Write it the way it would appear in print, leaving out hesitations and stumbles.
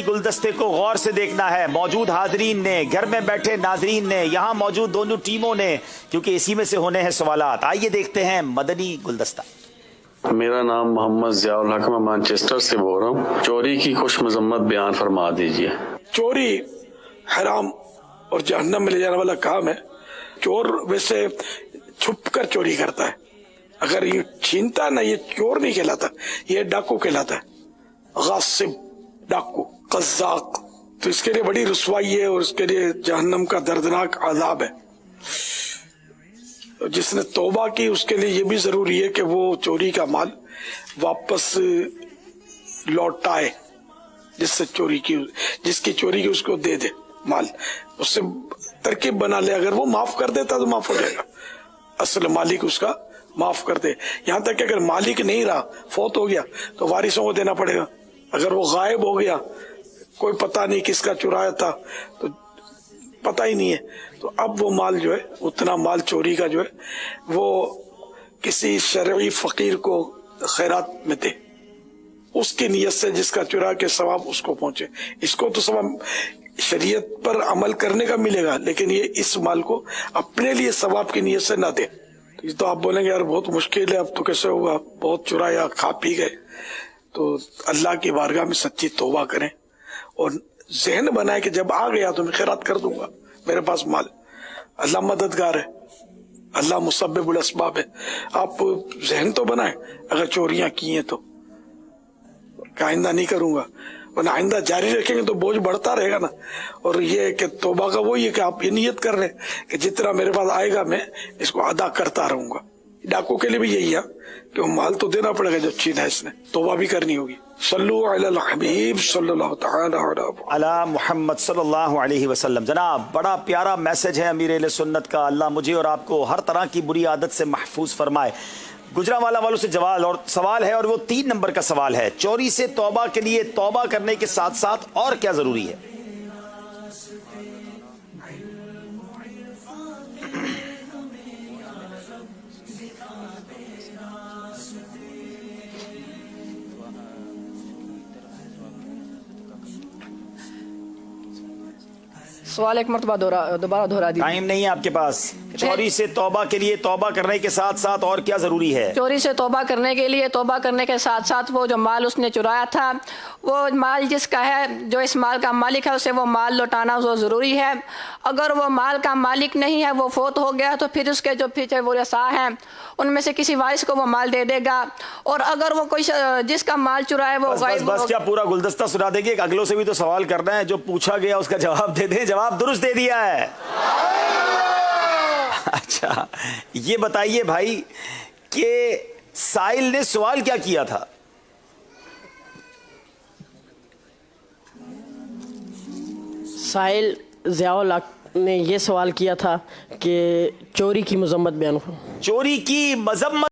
गुलदस्ते को गौर से देखना है, मौजूद हाजरीन ने, घर में बैठे नाजरीन ने, यहाँ मौजूद दोनों टीमों ने, क्योंकि इसी में से होने हैं सवालात। आइए देखते हैं मदनी गुलदस्ता। मेरा नाम मोहम्मद ज़ियाउल हक, मैं मैनचेस्टर से बोल रहा हूँ। चोरी की खुश मजम्मत बयान फरमा दीजिए। चोरी हराम और जहन्नम में ले जाने वाला काम है। चोर वैसे छुप कर चोरी करता है, अगर ये छीनता ना, ये चोर नहीं कहलाता, ये डाकू कहलाता है। गासिब, डाकू, कज़्ज़ाक़। तो इसके लिए बड़ी रुसवाई है और इसके लिए जहन्नम का दर्दनाक अज़ाब है। तो जिसने तौबा की उसके लिए ये भी जरूरी है कि वो चोरी का माल वापस लौटाए, जिसकी चोरी की उसको दे दे माल, उससे तरकीब बना ले। अगर वो माफ कर देता तो माफ हो जाएगा, असल मालिक उसका माफ कर दे। यहाँ तक कि अगर मालिक नहीं रहा, फौत हो गया, तो वारिसों को देना पड़ेगा। अगर वो गायब हो गया, कोई पता नहीं किसका चुराया था, तो पता ही नहीं है, तो अब वो माल जो है, उतना माल चोरी का जो है, वो किसी शरई फकीर को खैरात में दे, उसकी नियत से, जिसका चुरा के सवाब उसको पहुंचे। इसको तो सवाब शरीयत पर अमल करने का मिलेगा, लेकिन ये इस माल को अपने लिए सवाब की नियत से ना दे। ये तो आप बोलेंगे यार बहुत मुश्किल है, अब तो कैसे होगा, बहुत चुराया, खा पी गए। तो अल्लाह की बारगाह में सच्ची तौबा करें और जहन बनाए कि जब आ गया तो मैं खैरात कर दूंगा, मेरे पास माल, अल्लाह मददगार है, अल्लाह मुसब्बिबुल अस्बाब है। आप जहन तो बनाए, अगर चोरियां की हैं तो आइंदा नहीं करूंगा, वरना आइंदा जारी रखेंगे तो बोझ बढ़ता रहेगा ना। और ये कि तौबा का वही है कि आप ये नियत कर रहे हैं कि जितना मेरे पास आएगा मैं इसको अदा करता रहूंगा। डाकू के लिए भी यही है कि वो माल तो देना पड़ेगा जब छीना है इसने, तौबा भी करनी होगी। सल्लु अलल हबीब सल्लल्लाहु तआला अला मुहम्मद सल्लल्लाहु अलैहि वसल्लम। जनाब, बड़ा प्यारा मैसेज है अमीर अहले सुन्नत का। अल्लाह मुझे और आपको हर तरह की बुरी आदत से महफूज फरमाए। गुजरांवाला वालों से जवाब और सवाल है, और वो 3 नंबर का सवाल है, चोरी से तौबा के लिए तौबा करने के साथ साथ और क्या जरूरी है? सवाल एक मरतबा दोबारा दोहरा दीजिए। टाइम नहीं है आपके पास। चोरी से तौबा के लिए तौबा करने के साथ साथ और क्या जरूरी है? चोरी से तौबा करने के लिए तौबा करने के साथ साथ वो जो माल उसने चुराया था, वो माल जिसका है, जो इस माल का मालिक है, उसे वो माल लौटाना वो ज़रूरी है। अगर वो माल का मालिक नहीं है, वो फोत हो गया, तो फिर उसके जो पीछे वो रसा हैं उनमें से किसी वारिस को वो माल दे देगा। और अगर वो कोई जिसका माल चुराए वो बस क्या पूरा गुलदस्ता सुना देंगे? अगलों से भी तो सवाल करना है, जो पूछा गया उसका जवाब दे दे। जवाब दुरुस्त दे दिया है। अच्छा, ये बताइए भाई कि साहिल ने सवाल क्या किया था? साहिल ज़ियाउल हक ने ये सवाल किया था कि चोरी की मजम्मत बयान करो। चोरी की मजम्मत